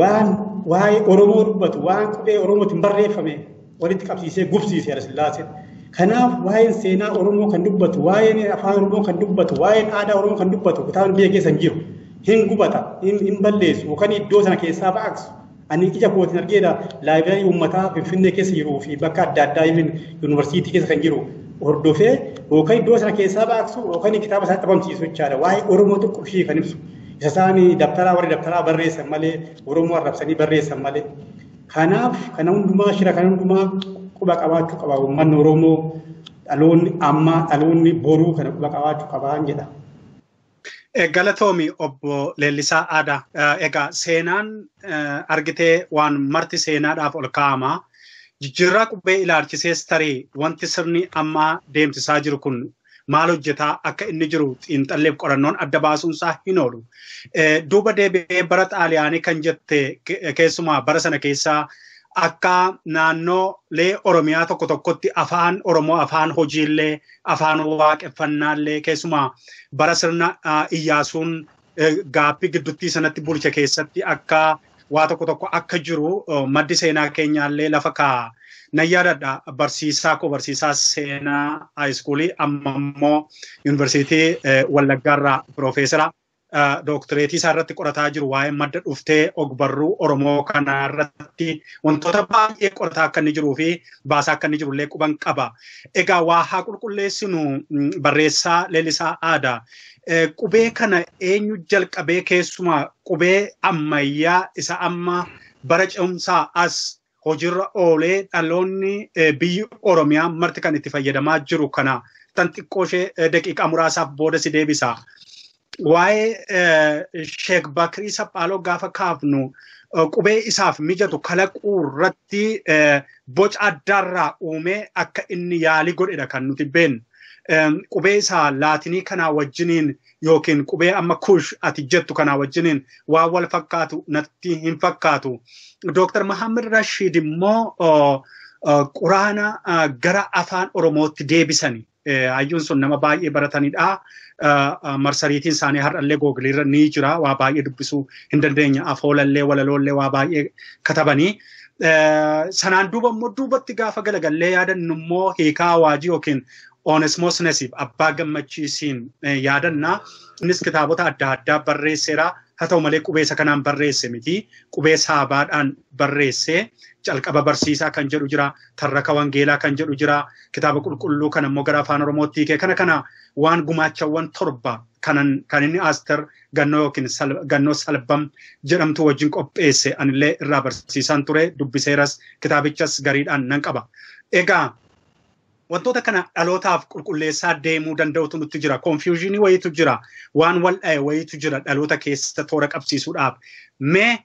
waan waa'ee Oromoo dubbatu waan qubee Oromootiin barreeffame walitti qabsiisee gubsiise Alasillaaseen. Kanaaf waa'een seenaa Oromoo kan dubbatu waa'een afaan Oromoo kan dubbatu waa'een aadaa Oromoo kan dubbatu kitaabni biyya keessa hin jiru. Hin gubata hin balleessu yookaan iddoo sana keessaa baqaqsu. Ani ija kootiin argeera laayibraarii uummataa Finfinnee keessa jiruu fi bakka adda addaa yuunivarsiitii keessa kan jiru hordofee yookaan iddoo sana keessaa baqaqsu yookaan kitaaba isaa dhabamsiisu jechaadha. Waa'ee Oromoo tokko ishee kan ibsu. Isa isaanii warri dabtaraa barreessan malee Oromoo arrabsanii barreessan malee. Kanaaf kana hundumaa shira kana hundumaa quba qabaachuu qaba uummanni Oromoo dhaloonni ammaa dhaloonni boruu kana quba qabaachuu qabaan jedha. Galatoomi obbo Leellisaa Aadaa. Egaa seenaan argitee waan marti seenaadhaaf ol kaa'ama. Jijjiirraa qubee ilaalchisees tarii wanti sirni ammaa deemsisaa jiru kun maal hojjetaa akka inni jiru xiinxalleef qorannoon adda baasuunsaa hin oolu. Duuba deebi'ee bara Xaaliyaanii kan jette keessumaa bara sana keessaa akka naannoolee Oromiyaa tokko tokkotti afaan Oromoo afaan hojiillee afaan waaqeffannaallee keessumaa bara sirna Iyyaasuun gaaffii gidduutti sanatti bulche keessatti akka waa tokko akka jiru maddi seenaa keenyaallee lafa kaa'a. Nan yaadadha barsiisaa seenaa haayiskuulii amma immoo yuunivarsiitii Wallaggaarraa Piroofeesara dooktoreetii isaa irratti qorataa jiru waa'ee madda dhuftee ogbarruu Oromoo kanaa irratti wantoota baay'ee qorataa akka inni jiruu fi baasaa akka inni jirullee quban qaba. Egaa waa haa qulqulleessinu barreessaa Leellisaa Aadaa. Qubee kana eenyu jalqabee keessumaa qubee ammayyaa isa amma bara ce'umsaa as hojiirra oolee dhaloonni biyyi Oromiyaa marti kan itti fayyadamaa jiru kana tan xiqqoo ishee daqiiqaa muraasaaf booda si deebisa. Waa'ee Sheek Bakirii Saphaaloo gaafa kaafnu qubee isaaf mijatu kalaquu irratti boca addaarraa uumee akka inni yaalii godhedha kan nuti beeknu. Qubee isaa laatinii kanaa wajjiniin yookiin qubee amma kush ati jettu kanaa wajjiniin waan wal fakkaatu natti hin fakkaatu. Dr. Muhammad Rashid immoo quraana gara afaan Oromootti deebisani. Hayyuun sun nama baay'ee baratanidha. Marsariitiin isaanii har'allee googiliirra ni jira. Waa baay'ee dubbisuu hin dandeenya. Afoolallee walalollee waa baay'ee katabanii. Sanaan duuba immoo duubatti gaafa galagallee yaadannu immoo hiikaa waajii yookiin Onesmoos Nasiib abbaa gammachiisiin yaadannaa. Innis kitaabota adda addaa barreesseera. Haa ta'u malee qubee isa kanaan barreesse miti. Qubee saabaadhaan barreesse. Calqaba barsiisaa kan jedhu jira. Tarraka wangeelaa kan jedhu jira. Kitaaba qulqulluu kan immoo gara afaan Oromootti hiike. Kana waan gumaachawwan torba kan inni Aastar Gannoo yookiin Gannoo Salbam jedhamtu wajjin qopheesse. Anillee irraa barsiisaan ture. Dubbiseeras kitaabichas gariidhaan nan qaba. Egaa wantoota kana dhalootaaf qulqulleessaa deemuu danda'utu nutti jira. Konfiyuuzhinii wayiitu jira. Waan wal'aa'e wayiitu jira dhaloota keessa toora qabsiisuudhaaf. Mee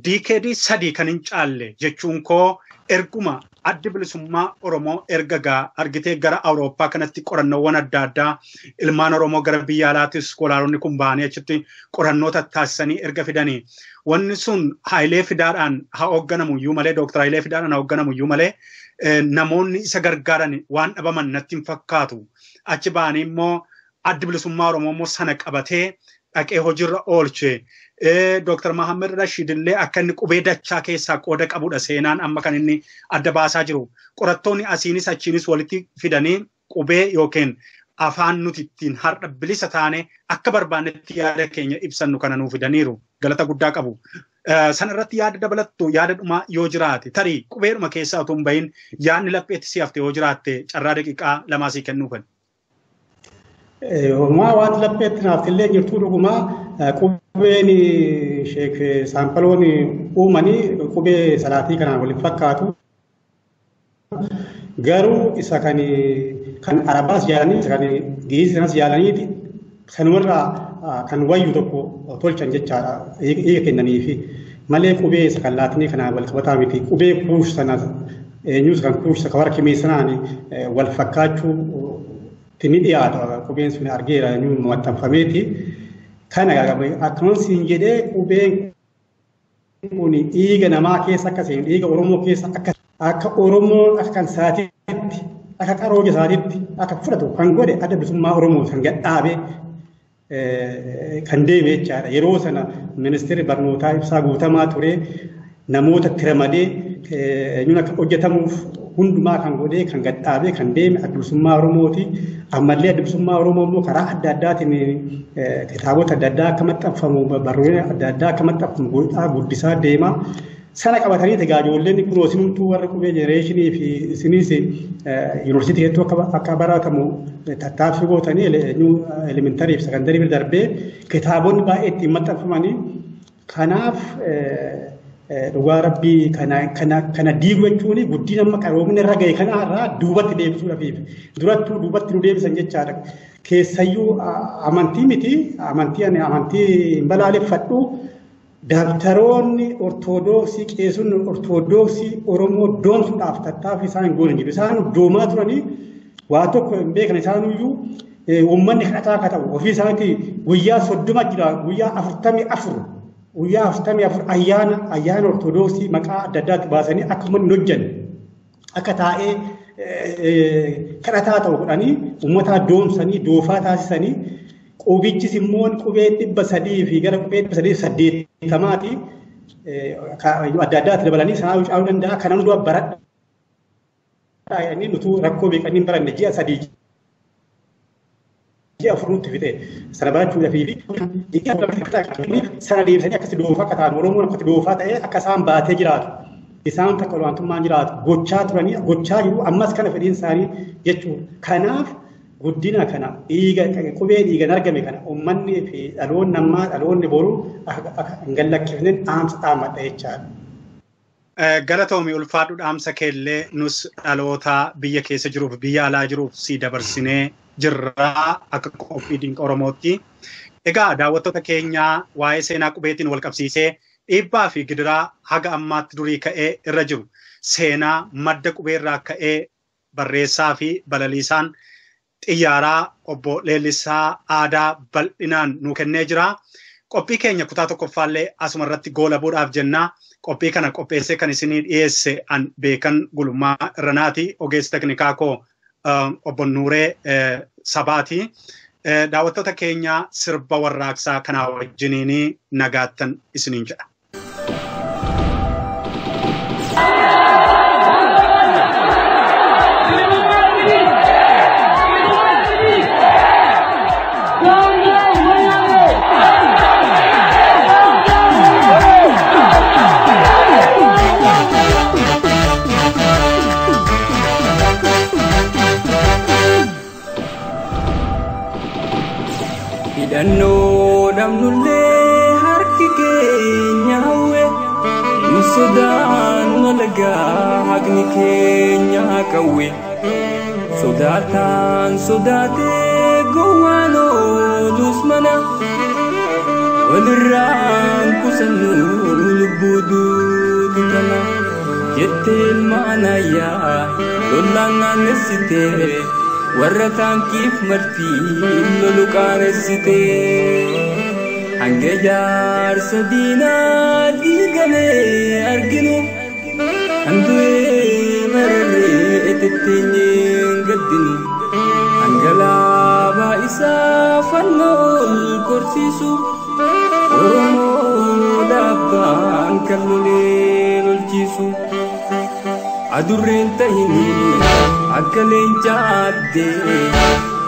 diikeedii sadii kan hin caalle jechuun koo erguma addi bilisummaa Oromoo erga argitee gara Awurooppaa kanatti qorannoowwan adda addaa ilmaan Oromoo gara biyya alaatis iskoolaalonni kun ba'anii achitti qorannoota taasisanii erga fidanii wanni sun Hayilee Fidaadhaan haa hoogganamu iyyuu malee Dr. Hayilee Fidaadhaan haa hoogganamu iyyuu malee namoonni isa gargaaran waan dhabaman natti hin fakkaatu. Achi ba'anii immoo addi bilisummaa Oromoo immoo sana qabatee dhaqee hojiirra oolche. Dr. Mohamed Rashid illee akka inni qubee dachaa keessaa qooda qabudha seenaan amma kan inni adda baasaa jiru. Qorattoonni asiinis achiinis walitti fidanii qubee yookiin afaan nuti ittiin har'a bilisa taane akka barbaannetti yaada keenya ibsannu kana nuu fidaniiru. Galata guddaa qabu. Sana irratti yaada dabalattu yaada dhumaa yoo jiraate tarii qubeedhuma keessaa utuu hin bahin yaadni lapheetti si hafte yoo jiraatte carraa daqiiqaa lamaa sii kennuufan. waan lapheetti naaf illee jirtuu dhugumaa qubeen Sheek Saampaloon uumanii qubee salaatii kanaan waliin fakkaatu garuu isa kan Arabaas jaalanii isa kan Giiziinas jaalanii sanumarraa kan wayyu tokko tolchan jechaadha eega kennaniifi malee qubee isa kan laatinii kanaan wal qabataa miti qubee kuush sana eenyus kan kuush isa kawara kimee sanaan wal fakkaachuu tini dhiyaata qubeen sun argeera eenyu maxxanfameeti kana akkasumas siin jedhee qubeen kun dhiiga namaa keessa akkasiin dhiiga Oromoo keessa akka Oromoo akka kan saatiitti akka qarooja saatiitti akka fudhatu kan godhe adda bilisummaa Oromoo kan gadhaabe kan deeme jechaadha yeroo sana ministeerri barnootaa ibsaa guutamaa ture namoota tiramadee eenyuun akka hojjetamuuf hundumaa kan godhee kan gadhaabe kan deeme adda bilisummaa Oromooti ammallee adda bilisummaa Oromoo immoo karaa adda addaatiin kitaabota adda addaa akka maxxanfamu barruuleen adda addaa akka maxxanfamu godhaa guddisaa deema sana qabatanii egaa ijoolleen kunoo isinumtuu warra qubee jenereeshinii fi isinis yuunivarsiitii hedduu akka baratamu tattaaffii gootanii elementarii fi sekandarii darbee kitaabonni baay'ee ittiin maxxanfamanii kanaaf dhugaa rabbii kana diiguu jechuun guddina amma qaroomina irra ga'e kanarraa duubatti deebisuudhaaf durattuu duubatti nu deebisan jechaadha. Keessayyuu amantii miti amantii hin balaaleffadhu dabtaroonni ortoodooksii qeessonni ortoodooksii Oromoo doomsuudhaaf tattaaffii isaan hin goone jiru. Isaan doomaa turanii waa tokko hin beekan isaanuyyuu uummanni kadhataa akka ta'u ofii isaaniitti guyyaa 30 jira guyyaa 44 guyyaa 44 ayyaana ortoodooksii maqaa adda addaatti baasanii akka uummanni hojjan akka taa'ee kadhataa ta'u godhanii uummataa doomsanii doofaa taasisanii qubichis immoo qubee 300 fi gara qubee 380 adda addaatti dabalanii sanaa caa'uu danda'a kana hundumaa baradhaa inni nutu rakkoo beekanii baranne ji'a 3 ji'a 4 fite sana barachuudhaaf fi sana deebisanii akkasi doofaa akka ta'an Oromoon akkasi doofaa ta'ee akka isaan baatee jiraatu isaan takka olaantummaan jiraatu gochaa turanii gochaa jiru ammas kana fedhiin isaanii jechuudha. Kanaaf guddina kana qubee dhiigan argame kana uummanni fi dhaloonni ammaa dhaloonni boru hin gallakkifne dhaamsa dhaammadha jechaadha. Galatoomi ulfaadhu dhaamsa keellee nus dhaloota biyya keessa jiruuf biyya alaa jiruuf si dabarsinee jirraa akka qophii dinqa Oromootti. Egaa daawwattoota keenyaa waa'ee seenaa qubeetiin wal qabsiisee dhiibbaa fi gidiraa haga ammaatti durii ka'ee irra jiru seenaa madda qubeerraa ka'ee barreessaa fi balaliisaan xiyyaaraa obbo Leellisaa Aadaa bal'inaan nuu kennee jira. Qophii keenya kutaa tokkoffaallee asuma irratti goolabuudhaaf jennaa. Qophii kana qopheessee kan isinii dhiyeesse an beekan gulummaa irranaati ogeessi teknikaa koo obbo Nuuree Sabaati. Daawwattoota keenya sirba warraaqsaa kanaa wajjiniin nagaattan isiniin jedha. Hidhannoo namnullee harki keenya hawwe hin sodaan malagaa haqni keenya qawwe sodaataan sodaatee gowwaan oolus mana walirraan kusannu lubbuu duutu kana jettel maanaya lollaan naannessite warra taankiif marti lolu qaaneessite hanga jaarsa diinaa diigame arginu handu'ee mararree etetteenyeen gaddinu hangalaabaa isaa fannool korsiisu Oromoo daabbaan kan lolee lolchiisu adurreen tahini akka leencaadde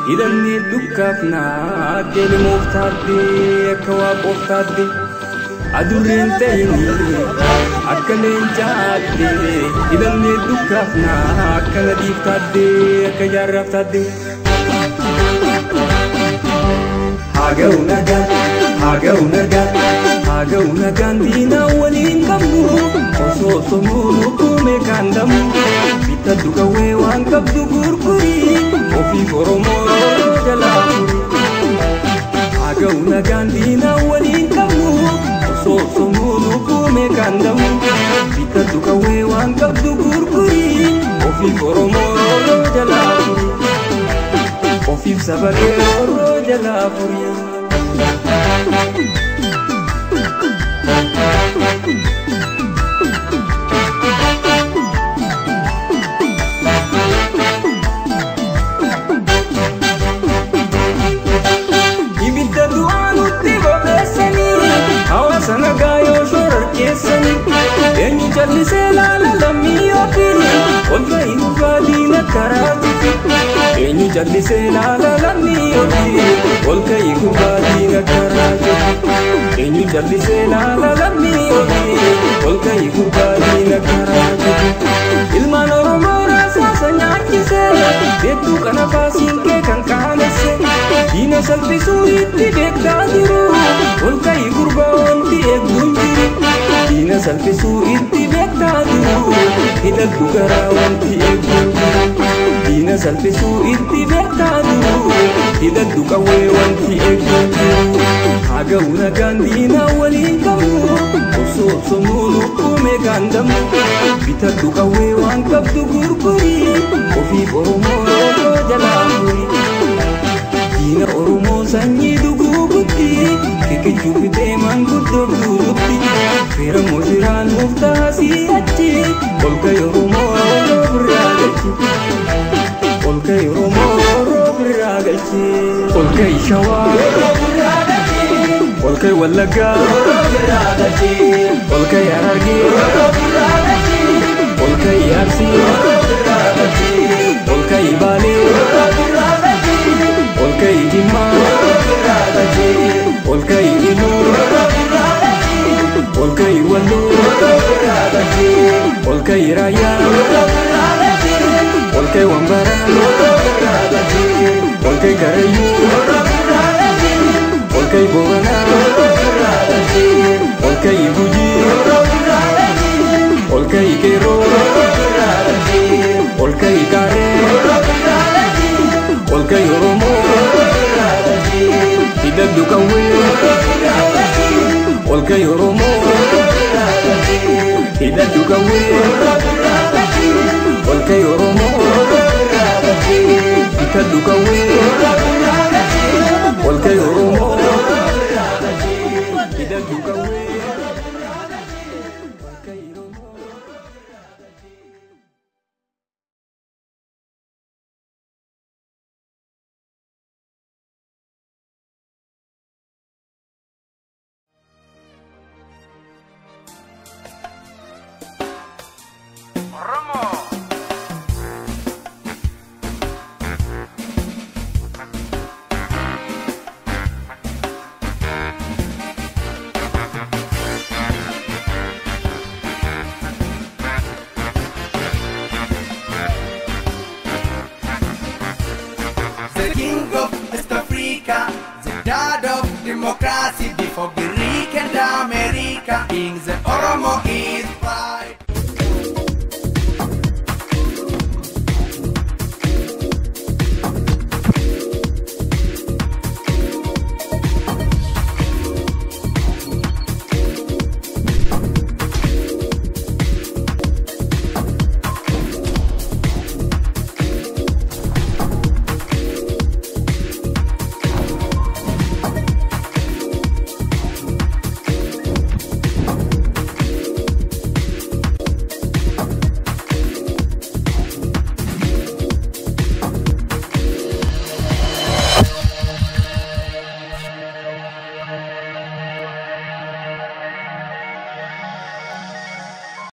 hidhannee dukkaaf naadde limoof taadde akka waaqoof taadde adurreen tahini akka leencaadde hidhannee dukkaaf naa akka nadiif taadde akka jaarraaf taadde Haga unagan dina waliin qabnu osoo somuunu kume kandamu bita duga weewaan qabdu gurguri ofiif Oromoo jalaafuri Haga unagan dina waliin qabnu osoo somuunu kume kandamu bita duga weewaan qabdu gurguri ofiif Oromoo jalaafuri ofiif sabalee Oromoo jalaafuri Ibidda du'aanutti bobeessanii hawaasa gaayoo shororkeessanii eenyu jallisee laala lammii ofii olga hin baadiina karaati eenyu jallisee laala lammii ofii olga hin baadiina karaati eenyu jallisee laala lammii ofii olga hin baadiina karaati ilmaan Oromoo raasaasa nyaachisee beektuu kana faasiin kee kan qaanesse diina salphisuu itti beektaa jiru olga hin wanti eegduun jiru diina salphisuu itti beektaa jiru hidhadhu garaa wanti eegduun jiru diina salphisuu itti beektaa jiru hidhadhu qawwee wanti eegduun jiru haga unagaan diina waliin qabu osoo somuunu kume gandamu bitadhu qawwee waan qabdu gurguri ofiif Oromoo jalaafuri diina Oromoo sanyii duguugutti kikichuuf deeman guddoof duudutti feera moosiraan muftaasii achi olka Oromoo birraa galchi olka Oromoo birraa galchi olka Shawaa olka Wallaggaa olka Harargee olka Arsii olka Baalee olka Jimmaa olka Iluu olka Walloo olka Raayyaa olka Wambaraa olka Karrayyuu olka Booranaa olka Gujii olka Qeerroo olka Qaalee olka Oromoo hidhadhu qawwee olka Oromoo hidhadhu qawwee olka Oromoo hidhadhu qawwee olka Oromoo hidhadhu qawwee Ramo